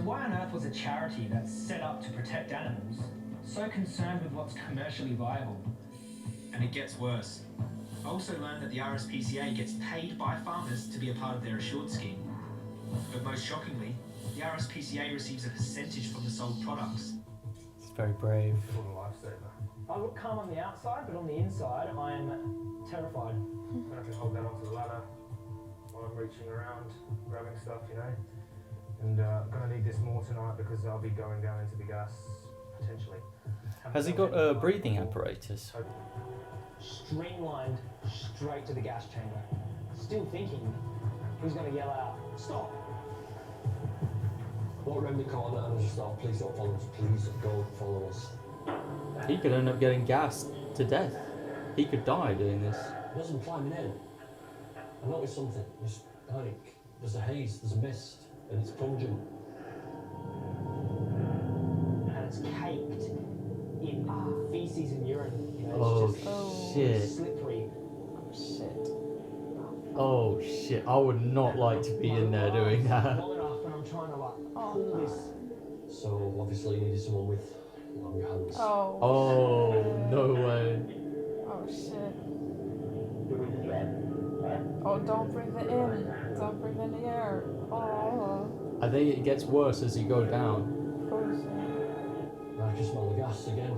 why on earth was a charity that's set up to protect animals so concerned with what's commercially viable? And it gets worse. I also learned that the RSPCA gets paid by farmers to be a part of their assured scheme. But most shockingly, the RSPCA receives a percentage from the sold products. It's very brave. What a lifesaver. I look calm on the outside, but on the inside, I'm terrified. I can hold that onto the ladder while I'm reaching around, grabbing stuff, you know. And I'm going to need this more tonight because I'll be going down into the gas, potentially. Has he got a breathing apparatus? Streamlined straight to the gas chamber. Still thinking he's going to yell out, "Stop!" Walk around the corner and just stop. Please don't follow us. Please don't follow us. He could end up getting gassed to death. He could die doing this. There's him climbing in. I noticed something. There's like, there's a haze, there's a mist, and it's pungent. And it's caked in feces and urine. You know, it's Oh, just shit. slippery. Shit. Oh shit, I would not like to be in there doing that. Long enough, and I'm trying to pull this. So obviously you needed someone with long hands. Oh. Oh, no way. Oh shit. Oh, don't breathe it in. Don't breathe in the air. Oh. I think it gets worse as you go down. I can smell the gas again.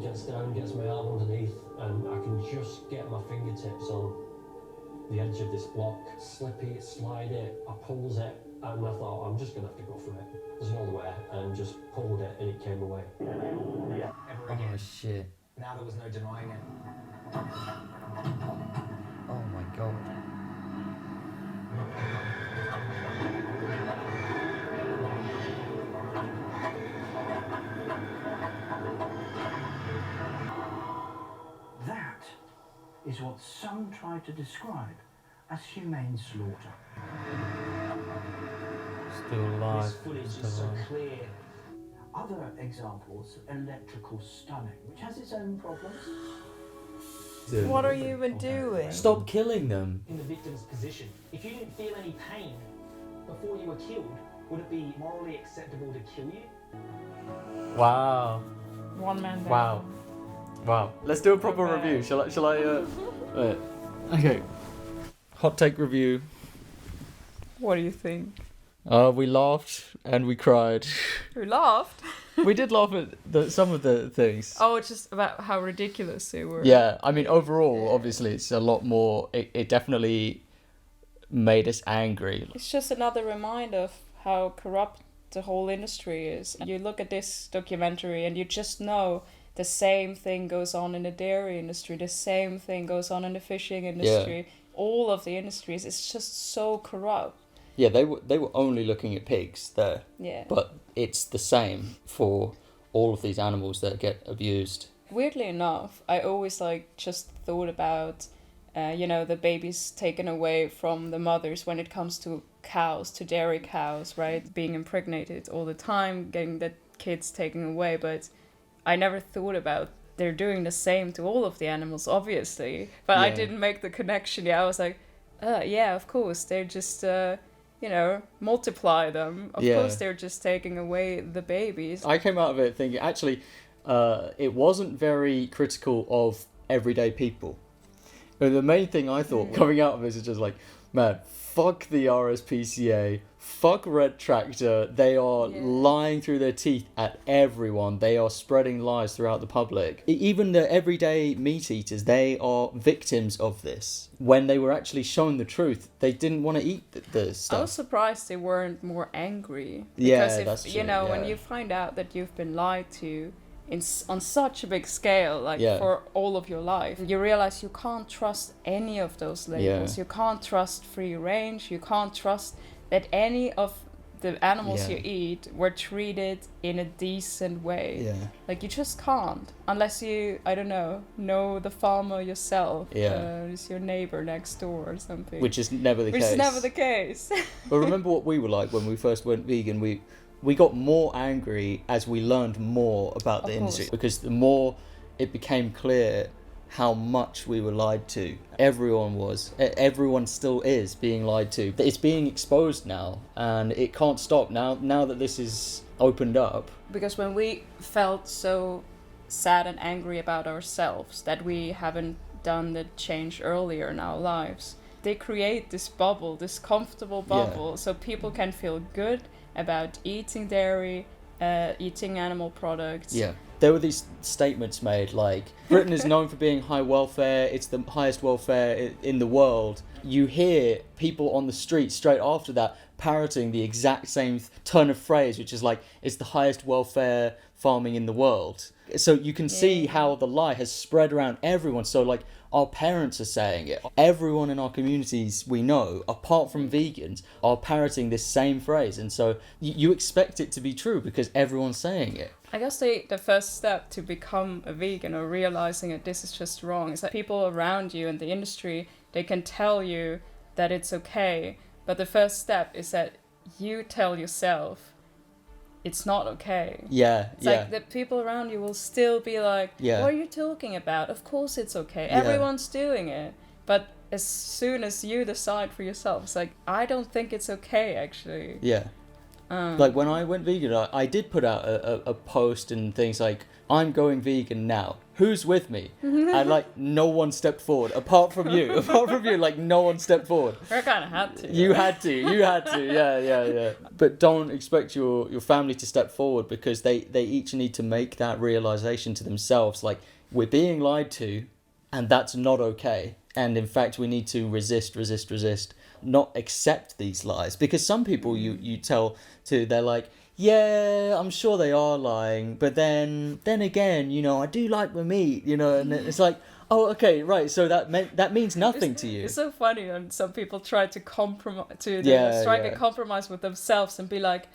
Gets down, gets my arm underneath, and I can just get my fingertips on the edge of this block. Slip it, slide it, I pulls it, and I thought, I'm just gonna have to go for it. There's no other way, and just pulled it, and it came away. Ever again. Oh shit. Now there was no denying it. Oh my god. That is what some try to describe as humane slaughter. Still alive. This footage Still is so alive. clear. Other examples, electrical stunning, which has its own problems. Dude. What are you even doing? Stop killing them. In the victim's position, if you didn't feel any pain before you were killed, would it be morally acceptable to kill you? One Wow. man down. Wow. Wow. Let's do a proper Okay. review. Shall I wait. Okay. Hot take review. What do you think? We laughed and we cried. We laughed. We did laugh at some of the things. Oh, it's just about how ridiculous they were. Yeah, I mean, overall, obviously, it's a lot more. It definitely made us angry. It's just another reminder of how corrupt the whole industry is. You look at this documentary and you just know the same thing goes on in the dairy industry, the same thing goes on in the fishing industry. All of the industries, it's just so corrupt. Yeah, they were only looking at pigs there. Yeah. But it's the same for all of these animals that get abused. Weirdly enough, I always just thought about, the babies taken away from the mothers when it comes to cows, to dairy cows, right? Being impregnated all the time, getting the kids taken away. But I never thought about they're doing the same to all of the animals, obviously. But I Yeah. didn't make the connection. Yeah, I was like, yeah, of course. They're just, multiply them. Of Yeah. course, they're just taking away the babies. I came out of it thinking, actually, it wasn't very critical of everyday people. And the main thing I thought coming out of this is just like, man, fuck the RSPCA, fuck Red Tractor. They are lying through their teeth at everyone. They are spreading lies throughout the public. Even the everyday meat eaters, they are victims of this. When they were actually shown the truth, they didn't want to eat the stuff. I was surprised they weren't more angry. Yeah, Because if, that's true, when yeah. you find out that you've been lied to on such a big scale, Yeah. for all of your life, you realize you can't trust any of those labels. Yeah. You can't trust free range. You can't trust that any of the animals Yeah. you eat were treated in a decent way. Yeah. You just can't. Unless you, I don't know the farmer yourself. Yeah. It's your neighbor next door or something. Which is never the Which case. is never the case. But remember what we were like when we first went vegan? We got more angry as we learned more about the Of industry, course. because the more it became clear how much we were lied to. Everyone was. Everyone still is being lied to. It's being exposed now, and it can't stop now that this is opened up. Because when we felt so sad and angry about ourselves that we haven't done the change earlier in our lives, they create this bubble, this comfortable bubble, so people can feel good about eating dairy, eating animal products. Yeah. There were these statements made like, Britain is known for being high welfare, it's the highest welfare in the world. You hear people on the street straight after that parroting the exact same turn of phrase, which is like, it's the highest welfare farming in the world. So you can see how the lie has spread around everyone. So like, our parents are saying it. Everyone in our communities we know, apart from vegans, are parroting this same phrase. And so you expect it to be true because everyone's saying it. I guess the first step to become a vegan or realizing that this is just wrong is that people around you in the industry, they can tell you that it's okay. But the first step is that you tell yourself it's not okay. Yeah, it's like the people around you will still be like, what are you talking about? Of course it's okay. Everyone's doing it. But as soon as you decide for yourself, it's like, I don't think it's okay, actually. Yeah. Like when I went vegan, I did put out a post and things like, I'm going vegan now. Who's with me? And like no one stepped forward apart from you. Like no one stepped forward. I kind of had to. You had to. Yeah. But don't expect your family to step forward because they each need to make that realization to themselves. Like, we're being lied to, and that's not okay. And in fact, we need to resist, not accept these lies. Because some people you tell to, they're like, yeah, I'm sure they are lying, but then again, you know, I do like my meat, you know, and it's like, oh, okay, right, so that means nothing to you. It's so funny when some people try to strike a compromise with themselves and be like,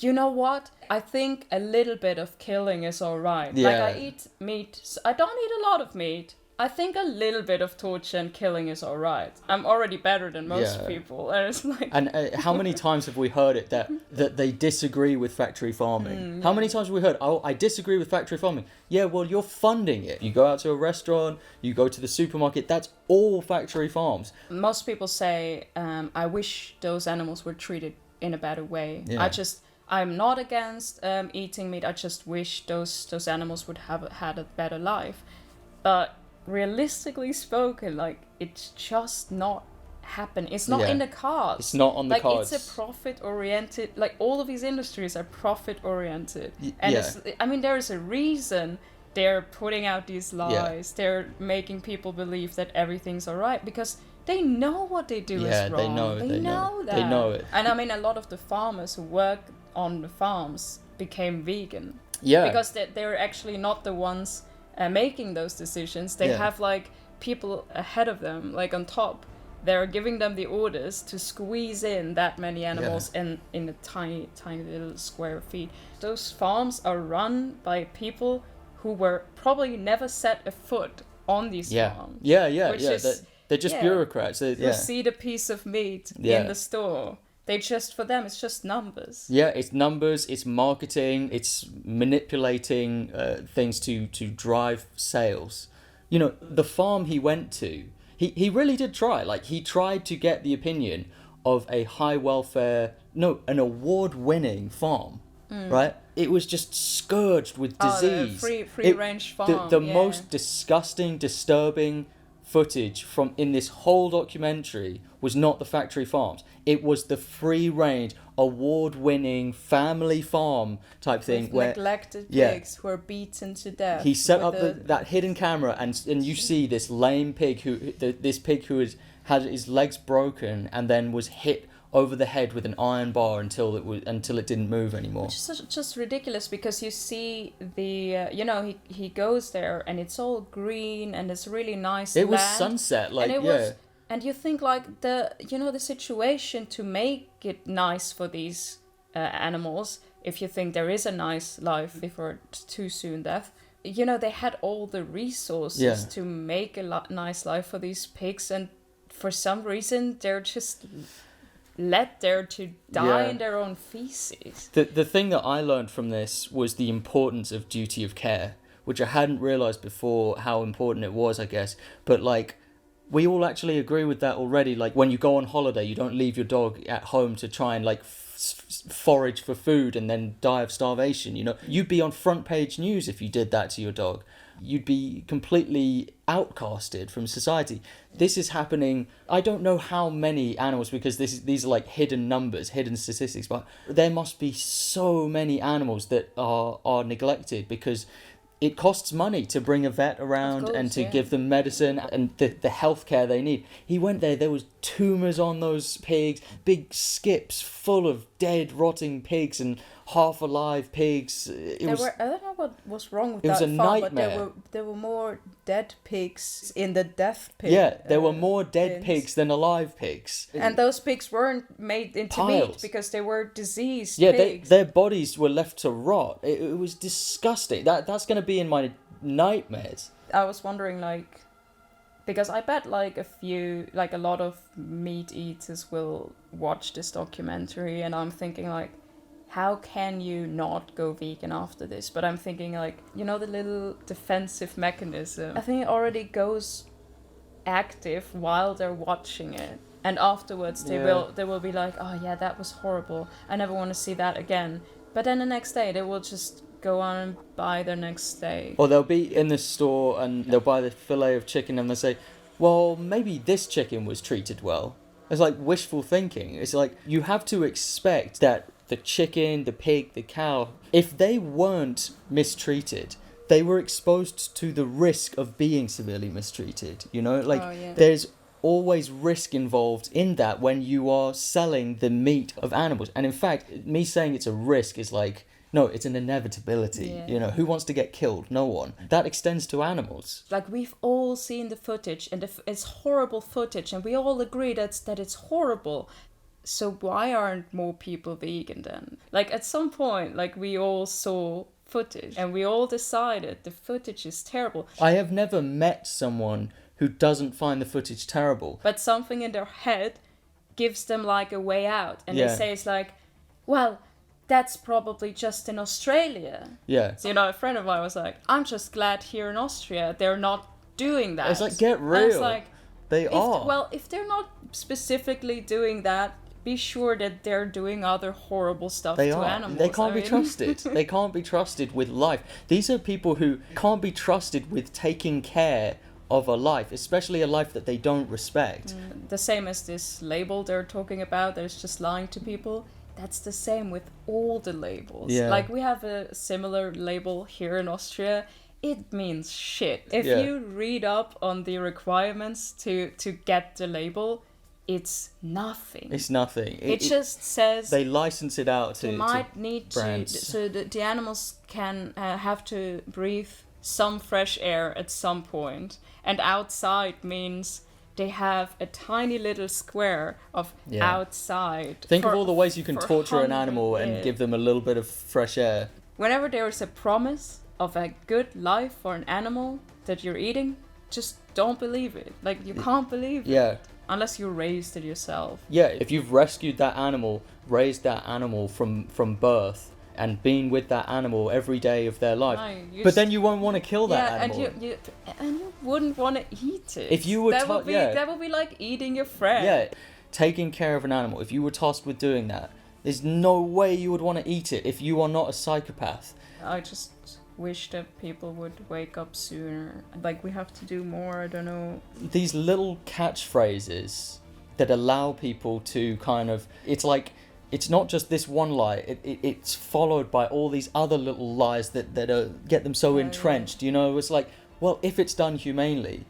you know what? I think a little bit of killing is all right. Yeah. Like, I eat meat. I don't eat a lot of meat. I think a little bit of torture and killing is all right. I'm already better than most people. And it's like... And how many times have we heard it that they disagree with factory farming? How many times have we heard, oh, I disagree with factory farming? Yeah, well, you're funding it. You go out to a restaurant, you go to the supermarket, that's all factory farms. Most people say, I wish those animals were treated in a better way. Yeah. I'm not against eating meat. I just wish those animals would have had a better life. But realistically spoken, like, it's just not happening. It's not in the cards. It's not on the cards. It's a profit-oriented, like, all of these industries are profit-oriented. And there is a reason they're putting out these lies. They're making people believe that everything's all right because they know what they do is wrong. They know that. They know it. And I mean, a lot of the farmers who work on the farms became vegan. Yeah. Because they're actually not the ones making those decisions. They have like people ahead of them, like on top. They're giving them the orders to squeeze in that many animals in a tiny little square feet. Those farms are run by people who were probably never set a foot on these farms. They're just bureaucrats. Who see the piece of meat in the store. For them, it's just numbers. Yeah, it's numbers, it's marketing, it's manipulating things to drive sales. You know, the farm he went to, he really did try. Like, he tried to get the opinion of an award-winning farm, right? It was just scourged with disease. The free-range farm. The most disgusting, disturbing footage in this whole documentary was not the factory farms. It was the free-range, award-winning family farm type thing with where neglected pigs who are beaten to death. He set up that hidden camera, and you see this lame pig who had his legs broken and then was hit over the head with an iron bar until it didn't move anymore. Which is just ridiculous because you see he goes there and it's all green and it's really nice. It was sunset, and you think like the situation to make it nice for these animals. If you think there is a nice life before too soon death, they had all the resources to make a nice life for these pigs, and for some reason they're just led there to die in their own feces. The thing that I learned from this was the importance of duty of care, which I hadn't realized before how important it was, I guess. But like, we all actually agree with that already. Like, when you go on holiday, you don't leave your dog at home to try and like forage for food and then die of starvation. You know, you'd be on front page news if you did that to your dog. You'd be completely outcasted from society. This is happening. I don't know how many animals, because these are like hidden numbers, hidden statistics, but there must be so many animals that are neglected because it costs money to bring a vet around and to give them medicine and the healthcare they need. He went there was tumours on those pigs, big skips full of dead, rotting pigs and half alive pigs. I don't know what was wrong with it that was a farm, nightmare. but there were more dead pigs in the death pig. Yeah, there were more dead pigs than alive pigs. And those pigs weren't made into meat because they were diseased pigs. Their bodies were left to rot. It was disgusting. That's going to be in my nightmares. I was wondering, like, because I bet like a lot of meat eaters will watch this documentary, and I'm thinking like, how can you not go vegan after this? But I'm thinking like, you know, the little defensive mechanism, I think it already goes active while they're watching it. And afterwards they will be like, oh yeah, that was horrible. I never want to see that again. But then the next day they will just go on and buy their next steak. Or they'll be in the store and they'll buy the fillet of chicken and they'll say, well, maybe this chicken was treated well. It's like wishful thinking. It's like, you have to expect that the chicken, the pig, the cow, if they weren't mistreated, they were exposed to the risk of being severely mistreated. You know, like there's always risk involved in that when you are selling the meat of animals. And in fact, me saying it's a risk is like, no, it's an inevitability. Yeah. You know, who wants to get killed? No one. That extends to animals. Like, we've all seen the footage, and it's horrible footage, and we all agree that it's horrible. So why aren't more people vegan then? Like, at some point, like, we all saw footage, and we all decided the footage is terrible. I have never met someone who doesn't find the footage terrible. But something in their head gives them, like, a way out. And they say it's like, well, that's probably just in Australia. Yeah. So, you know, a friend of mine was like, I'm just glad here in Austria they're not doing that. It's like, get real. And it's like, they are. Well, if they're not specifically doing that, be sure that they're doing other horrible stuff to animals. They can't be trusted. They can't be trusted with life. These are people who can't be trusted with taking care of a life, especially a life that they don't respect. The same as this label they're talking about, there's just lying to people. That's the same with all the labels. Yeah. Like, we have a similar label here in Austria. It means shit. If you read up on the requirements to get the label, it's nothing. It's nothing. It just says they license it out to brands. So the animals can have to breathe some fresh air at some point, and outside means they have a tiny little square of outside. Think of all the ways you can torture an animal and give them a little bit of fresh air. Whenever there is a promise of a good life for an animal that you're eating, just don't believe it. Like, you can't believe it. Unless you raised it yourself. Yeah, if you've rescued that animal, raised that animal from birth, and been with that animal every day of their life. No, but then you won't want to kill that animal. And you wouldn't want to eat it. If you were that would be like eating your friend. Yeah, taking care of an animal. If you were tasked with doing that, there's no way you would want to eat it if you are not a psychopath. I just wish that people would wake up sooner. Like, we have to do more, I don't know. These little catchphrases that allow people to kind of... It's like... It's not just this one lie. It's followed by all these other little lies that get them so entrenched. You know, it's like, well, if it's done humanely,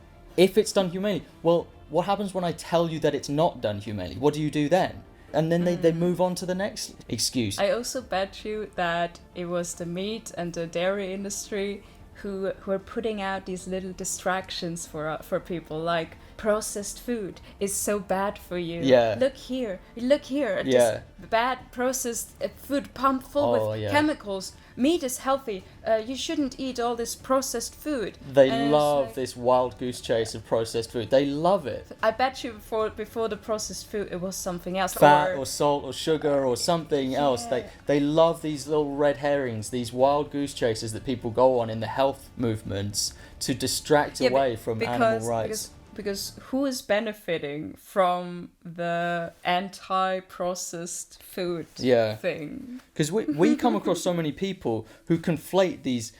well, what happens when I tell you that it's not done humanely? What do you do then? And then they move on to the next excuse. I also bet you that it was the meat and the dairy industry who are putting out these little distractions for people, like, processed food is so bad for you. Yeah. Look here. This bad processed food pumped full with chemicals. meat is healthy. You shouldn't eat all this processed food. They And it's love like- this wild goose chase of processed food. They love it. I bet you before the processed food, it was something else. Fat or salt or sugar or something else. Yeah. They love these little red herrings, these wild goose chases that people go on in the health movements to distract Yeah, away from animal rights. Because who is benefiting from the anti-processed food Yeah. thing? Because we come across so many people who conflate these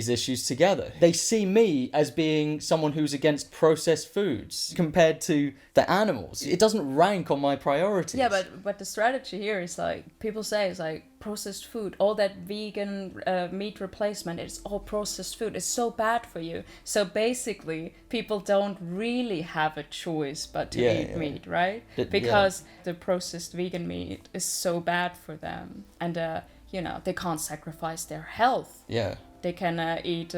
issues together. They see me as being someone who's against processed foods compared to the animals. It doesn't rank on my priorities. Yeah, but the strategy here is like, people say it's like processed food, all that vegan meat replacement, it's all processed food. It's so bad for you. So basically, people don't really have a choice but to eat meat, right? Because the processed vegan meat is so bad for them. And, they can't sacrifice their health. Yeah. They can eat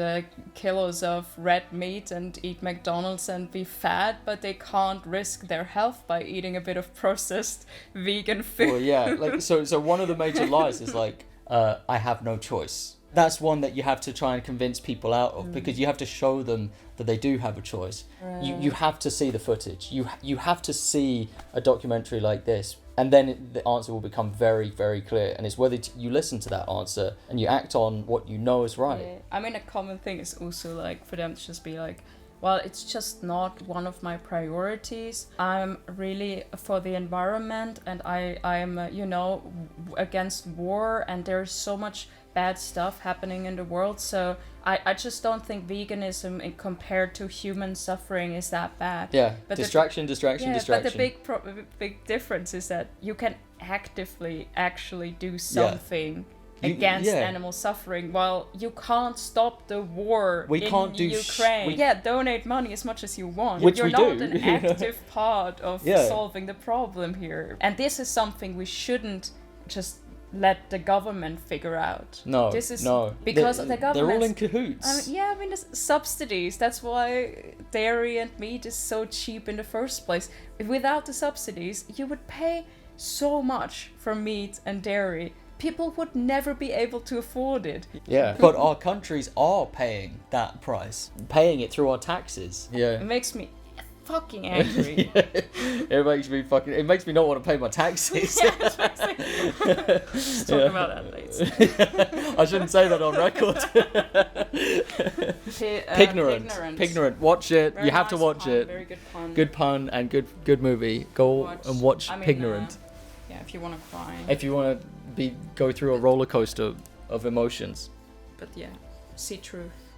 kilos of red meat and eat McDonald's and be fat, but they can't risk their health by eating a bit of processed vegan food. Well, yeah. Like so one of the major lies is like, I have no choice. That's one that you have to try and convince people out of, because you have to show them that they do have a choice. Right. You have to see the footage. You have to see a documentary like this, and then the answer will become very, very clear. And it's whether you listen to that answer and you act on what you know is right. Yeah. I mean, a common thing is also like for them to just be like, well, it's just not one of my priorities. I'm really for the environment, and I'm against war, and there's so much bad stuff happening in the world, so I just don't think veganism compared to human suffering is that bad. Yeah, but distraction. But the big difference is that you can actively actually do something against animal suffering, while you can't stop the war in Ukraine. Donate money as much as you want. Which You're we not do. an active part of solving the problem here. And this is something we shouldn't just let the government figure out. This is because the government. They're all in cahoots. The subsidies. That's why dairy and meat is so cheap in the first place. Without the subsidies, you would pay so much for meat and dairy. People would never be able to afford it. Yeah, but our countries are paying that price, paying it through our taxes. Yeah, it makes me fucking angry. It makes me not want to pay my taxes. Let's talk about that later. I shouldn't say that on record. Pignorant. Watch it. Very you have nice to watch pun, it. Very good pun. Good pun and good movie. Go and watch Pignorant. If you want to cry. If you want to go through a roller coaster of emotions. But see truth.